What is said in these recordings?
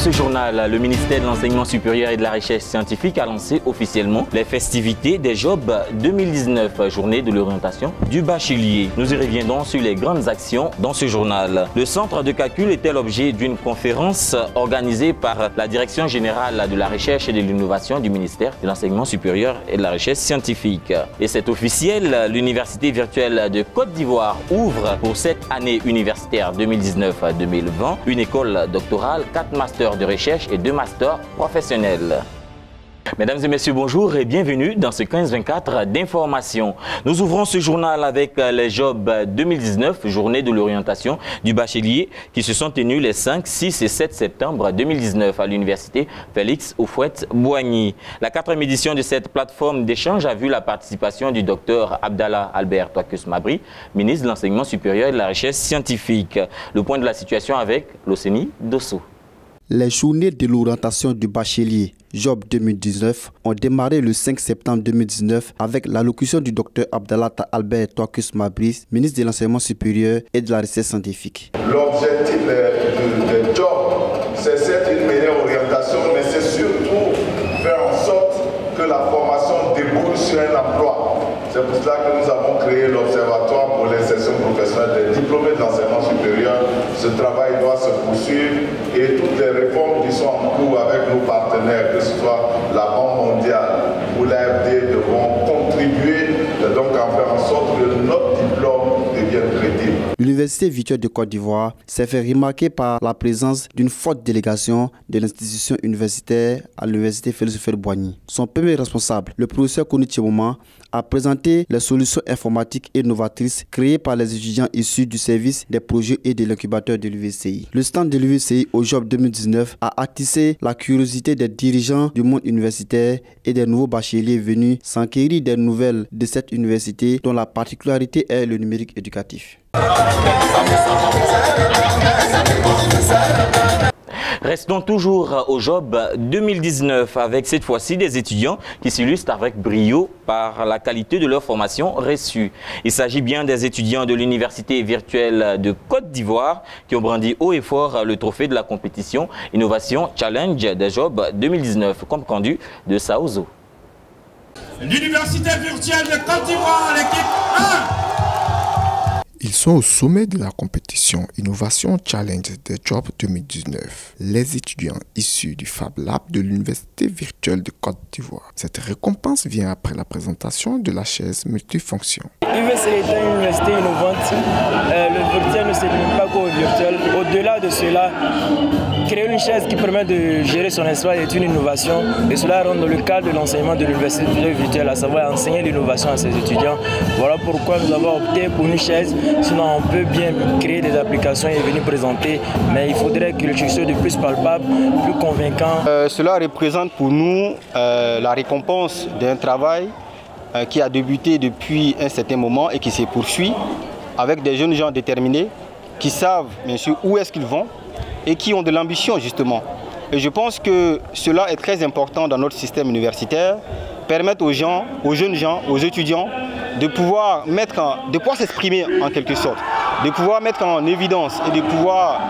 ce journal, le ministère de l'Enseignement supérieur et de la Recherche scientifique a lancé officiellement les festivités des JOB 2019, journée de l'orientation du bachelier. Nous y reviendrons sur les grandes actions dans ce journal. Le centre de calcul était l'objet d'une conférence organisée par la Direction générale de la Recherche et de l'Innovation du ministère de l'Enseignement supérieur et de la Recherche scientifique. Et c'est officiel, l'Université virtuelle de Côte d'Ivoire ouvre pour cette année universitaire 2019-2020 une école doctorale, 4 masters de recherche et 2 masters professionnels. Mesdames et messieurs, bonjour et bienvenue dans ce 15-24 d'information. Nous ouvrons ce journal avec les JOB 2019, journée de l'orientation du bachelier, qui se sont tenues les 5, 6 et 7 septembre 2019 à l'université Félix Houphouët-Boigny. La 4e édition de cette plateforme d'échange a vu la participation du docteur Abdallah Albert Touakus Mabri, ministre de l'Enseignement supérieur et de la Recherche scientifique. Le point de la situation avec l'Océnie Dosso. Les journées de l'orientation du bachelier JOB 2019 ont démarré le 5 septembre 2019 avec l'allocution du Dr Abdallah Albert Touakus Mabri, ministre de l'Enseignement supérieur et de la Recherche scientifique. L'objectif de JOB, c'est certes une meilleure orientation, mais c'est surtout faire en sorte que la formation débouche sur un emploi. C'est pour cela que nous avons créé l'Observatoire pour l'insertion professionnelle des diplômés de l'enseignement supérieur. Ce travail doit se poursuivre et toutes les réformes qui sont en cours avec nos partenaires, que ce soit la Banque mondiale ou l'AFD, devront contribuer donc à faire en sorte que notre diplôme devienne crédible. L'Université virtuelle de Côte d'Ivoire s'est fait remarquer par la présence d'une forte délégation de l'institution universitaire à l'Université Félix Houphouët-Boigny. Son premier responsable, le professeur Koni Tchemoma, a présenté les solutions informatiques innovatrices créées par les étudiants issus du service des projets et de l'incubateur de l'UVCI. Le stand de l'UVCI au JOB 2019 a attisé la curiosité des dirigeants du monde universitaire et des nouveaux bacheliers venus s'enquérir des nouvelles de cette université dont la particularité est le numérique éducatif. Restons toujours au JOB 2019 avec cette fois-ci des étudiants qui s'illustrent avec brio par la qualité de leur formation reçue. Il s'agit bien des étudiants de l'Université virtuelle de Côte d'Ivoire qui ont brandi haut et fort le trophée de la compétition Innovation Challenge des JOB 2019, compte rendu de Saozo. L'Université virtuelle de Côte d'Ivoire, l'équipe 1. Ils sont au sommet de la compétition Innovation Challenge des JOB 2019, les étudiants issus du Fab Lab de l'Université virtuelle de Côte d'Ivoire. Cette récompense vient après la présentation de la chaise multifonction. L'UVC est une université innovante. Le virtuel ne se limite pas qu'au virtuel. Au-delà de cela, créer une chaise qui permet de gérer son espace est une innovation. Et cela rentre dans le cadre de l'enseignement de l'université virtuelle, à savoir enseigner l'innovation à ses étudiants. Voilà pourquoi nous avons opté pour une chaise. Sinon, on peut bien créer des applications et venir présenter, mais il faudrait que quelque chose de plus palpable, plus convaincant. Cela représente pour nous la récompense d'un travail qui a débuté depuis un certain moment et qui se poursuit avec des jeunes gens déterminés qui savent bien sûr où est-ce qu'ils vont et qui ont de l'ambition justement. Et je pense que cela est très important dans notre système universitaire, permettre aux gens, aux jeunes gens, aux étudiants de pouvoir s'exprimer en quelque sorte, de pouvoir mettre en évidence et de pouvoir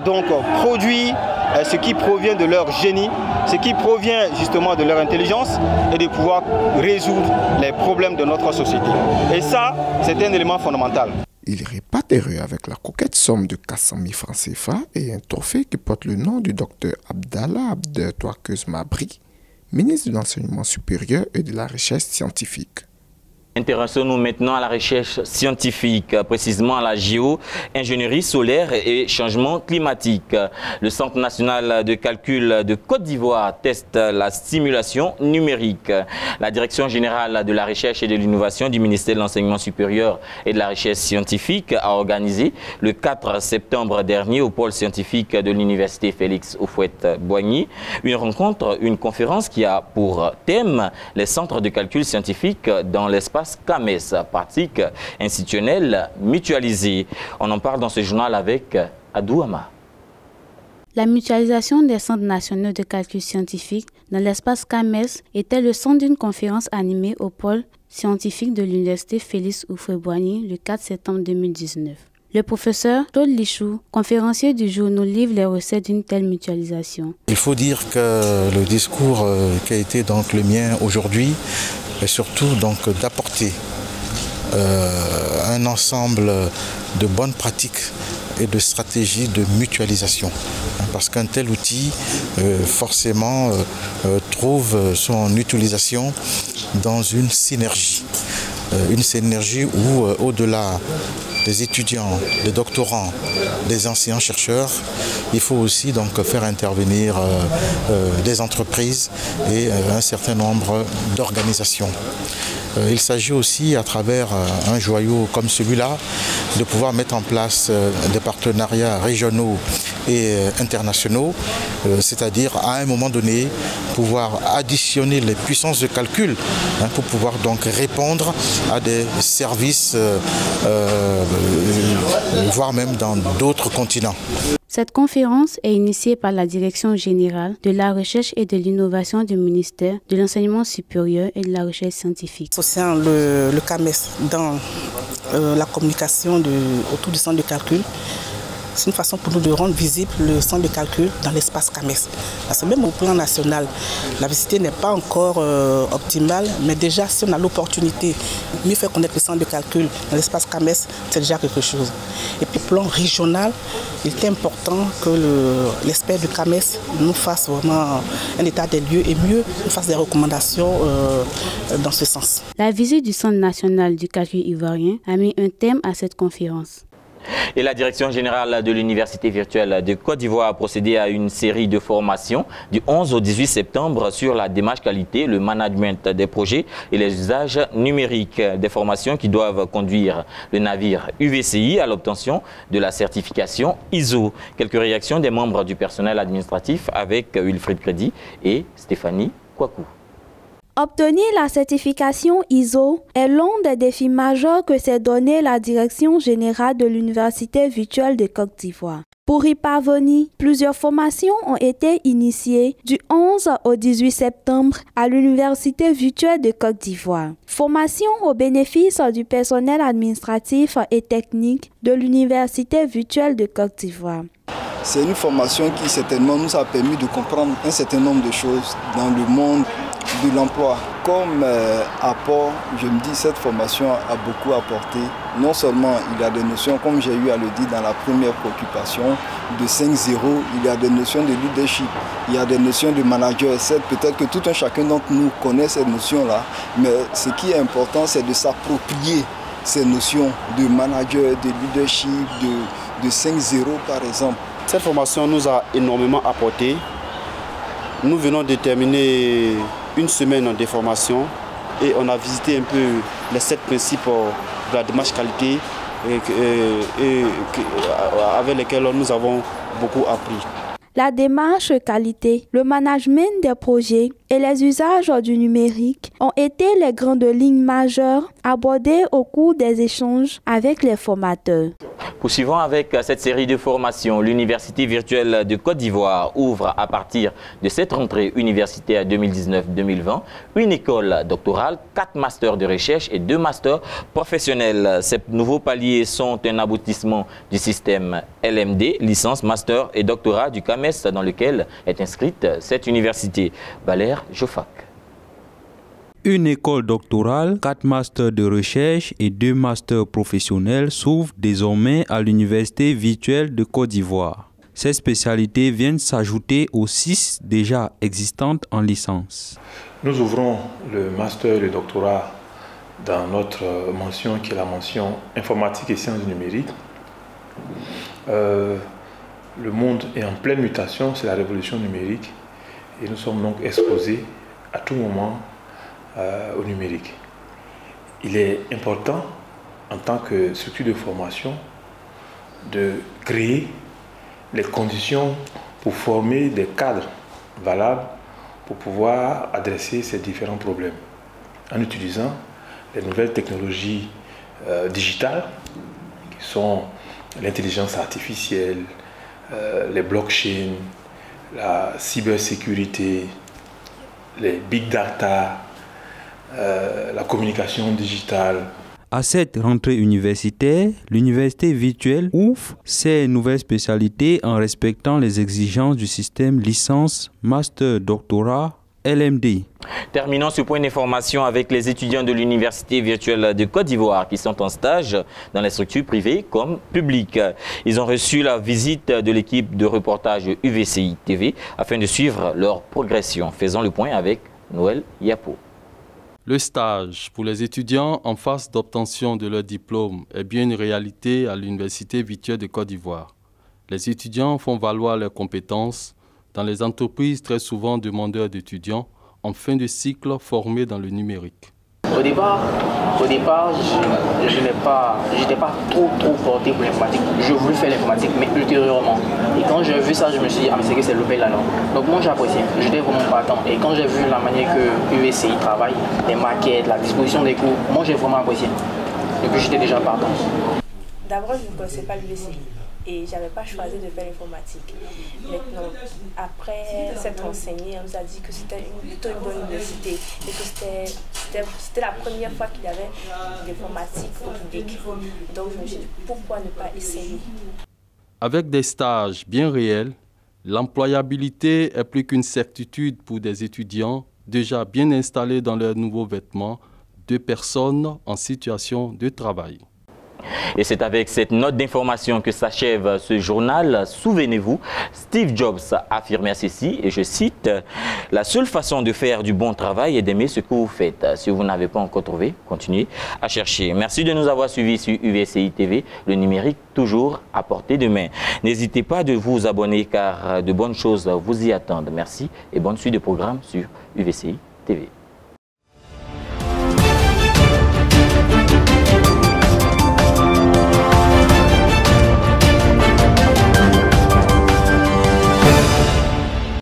donc produire ce qui provient de leur génie, ce qui provient justement de leur intelligence et de pouvoir résoudre les problèmes de notre société. Et ça, c'est un élément fondamental. Il répate heureux avec la coquette somme de 400 000 francs CFA et un trophée qui porte le nom du docteur Abdallah Albert Touakus Mabri, ministre de l'Enseignement supérieur et de la Recherche scientifique. Intéressons-nous maintenant à la recherche scientifique, précisément à la géo-ingénierie solaire et changement climatique. Le Centre national de calcul de Côte d'Ivoire teste la simulation numérique. La Direction générale de la recherche et de l'innovation du ministère de l'Enseignement supérieur et de la Recherche scientifique a organisé le 4 septembre dernier au pôle scientifique de l'Université Félix Houphouët-Boigny une conférence qui a pour thème les centres de calcul scientifique dans l'espace CAMES, pratique institutionnelle mutualisée. On en parle dans ce journal avec Adouama. La mutualisation des centres nationaux de calcul scientifique dans l'espace CAMES était le centre d'une conférence animée au pôle scientifique de l'Université Félix Houphouët-Boigny le 4 septembre 2019. Le professeur Claude Lichou, conférencier du jour, nous livre les recettes d'une telle mutualisation. Il faut dire que le discours qui a été donc le mien aujourd'hui est surtout donc d'apporter un ensemble de bonnes pratiques et de stratégies de mutualisation. Parce qu'un tel outil, forcément, trouve son utilisation dans une synergie. Une synergie où, au-delà des étudiants, des doctorants, des anciens chercheurs, il faut aussi donc faire intervenir des entreprises et un certain nombre d'organisations. Il s'agit aussi, à travers un joyau comme celui-là, de pouvoir mettre en place des partenariats régionaux et internationaux, c'est-à-dire à un moment donné, pouvoir additionner les puissances de calcul pour pouvoir donc répondre à des services, voire même dans d'autres continents. Cette conférence est initiée par la Direction générale de la recherche et de l'innovation du ministère de l'enseignement supérieur et de la recherche scientifique. Associant le CAMES dans la communication autour du centre de calcul, c'est une façon pour nous de rendre visible le centre de calcul dans l'espace CAMES. Parce que même au plan national, la visibilité n'est pas encore optimale, mais déjà si on a l'opportunité de mieux faire connaître le centre de calcul dans l'espace CAMES, c'est déjà quelque chose. Et puis au plan régional, il est important que l'expert du CAMES nous fasse vraiment un état des lieux et mieux nous fasse des recommandations dans ce sens. La visite du Centre national du calcul ivoirien a mis un thème à cette conférence. Et la Direction générale de l'Université virtuelle de Côte d'Ivoire a procédé à une série de formations du 11 au 18 septembre sur la démarche qualité, le management des projets et les usages numériques. Des formations qui doivent conduire le navire UVCI à l'obtention de la certification ISO. Quelques réactions des membres du personnel administratif avec Wilfried Crédit et Stéphanie Kouakou. Obtenir la certification ISO est l'un des défis majeurs que s'est donné la Direction générale de l'Université virtuelle de Côte d'Ivoire. Pour y parvenir, plusieurs formations ont été initiées du 11 au 18 septembre à l'Université virtuelle de Côte d'Ivoire. Formation au bénéfice du personnel administratif et technique de l'Université virtuelle de Côte d'Ivoire. C'est une formation qui certainement nous a permis de comprendre un certain nombre de choses dans le monde de l'emploi. Comme apport, je me dis cette formation a beaucoup apporté. Non seulement il y a des notions, comme j'ai eu à le dire dans la première préoccupation, de 5.0, il y a des notions de leadership, il y a des notions de manager. Peut-être que tout un chacun d'entre nous connaît ces notions-là, mais ce qui est important, c'est de s'approprier ces notions de manager, de leadership, de 5.0 par exemple. Cette formation nous a énormément apporté. Nous venons de terminer une semaine de formation et on a visité un peu les 7 principes de la démarche qualité avec lesquels nous avons beaucoup appris. La démarche qualité, le management des projets et les usages du numérique ont été les grandes lignes majeures abordées au cours des échanges avec les formateurs. Poursuivons avec cette série de formations. L'Université virtuelle de Côte d'Ivoire ouvre à partir de cette rentrée universitaire 2019-2020 une école doctorale, 4 masters de recherche et 2 masters professionnels. Ces nouveaux paliers sont un aboutissement du système LMD, licence, master et doctorat du CAMES dans lequel est inscrite cette université. Valère Jofac. Une école doctorale, 4 masters de recherche et 2 masters professionnels s'ouvrent désormais à l'Université virtuelle de Côte d'Ivoire. Ces spécialités viennent s'ajouter aux 6 déjà existantes en licence. Nous ouvrons le master et le doctorat dans notre mention qui est la mention informatique et sciences numériques. Le monde est en pleine mutation, c'est la révolution numérique et nous sommes donc exposés à tout moment au numérique. Il est important en tant que structure de formation de créer les conditions pour former des cadres valables pour pouvoir adresser ces différents problèmes en utilisant les nouvelles technologies digitales qui sont l'intelligence artificielle, les blockchains, la cybersécurité, les big data, la communication digitale. À cette rentrée universitaire, l'université virtuelle ouvre ses nouvelles spécialités en respectant les exigences du système licence, master, doctorat, LMD. Terminons ce point d'information avec les étudiants de l'Université virtuelle de Côte d'Ivoire qui sont en stage dans les structures privées comme publiques. Ils ont reçu la visite de l'équipe de reportage UVCI TV afin de suivre leur progression. Faisons le point avec Noël Yapo. Le stage pour les étudiants en phase d'obtention de leur diplôme est bien une réalité à l'Université virtuelle de Côte d'Ivoire. Les étudiants font valoir leurs compétences dans les entreprises très souvent demandeurs d'étudiants en fin de cycle formés dans le numérique. Au départ, je n'étais pas trop porté pour l'informatique. Je voulais faire l'informatique, mais ultérieurement. Et quand j'ai vu ça, je me suis dit, ah mais c'est que c'est loupé la langue. Donc moi j'ai apprécié, j'étais vraiment partant. Et quand j'ai vu la manière que UVCI travaille, les maquettes, la disposition des cours, moi j'ai vraiment apprécié. Et puis j'étais déjà partant. D'abord, je ne connaissais pas l'UVCI. Et je n'avais pas choisi de faire l'informatique. Maintenant, après s'être renseigné, on nous a dit que c'était plutôt une bonne université et que c'était la première fois qu'il y avait l'informatique au public. Donc je me suis dit, pourquoi ne pas essayer? Avec des stages bien réels, l'employabilité est plus qu'une certitude pour des étudiants déjà bien installés dans leurs nouveaux vêtements, de personnes en situation de travail. Et c'est avec cette note d'information que s'achève ce journal. Souvenez-vous, Steve Jobs affirmait ceci, et je cite, « La seule façon de faire du bon travail est d'aimer ce que vous faites. Si vous n'avez pas encore trouvé, continuez à chercher. » Merci de nous avoir suivis sur UVCI TV, le numérique toujours à portée de main. N'hésitez pas de vous abonner car de bonnes choses vous y attendent. Merci et bonne suite de programme sur UVCI TV.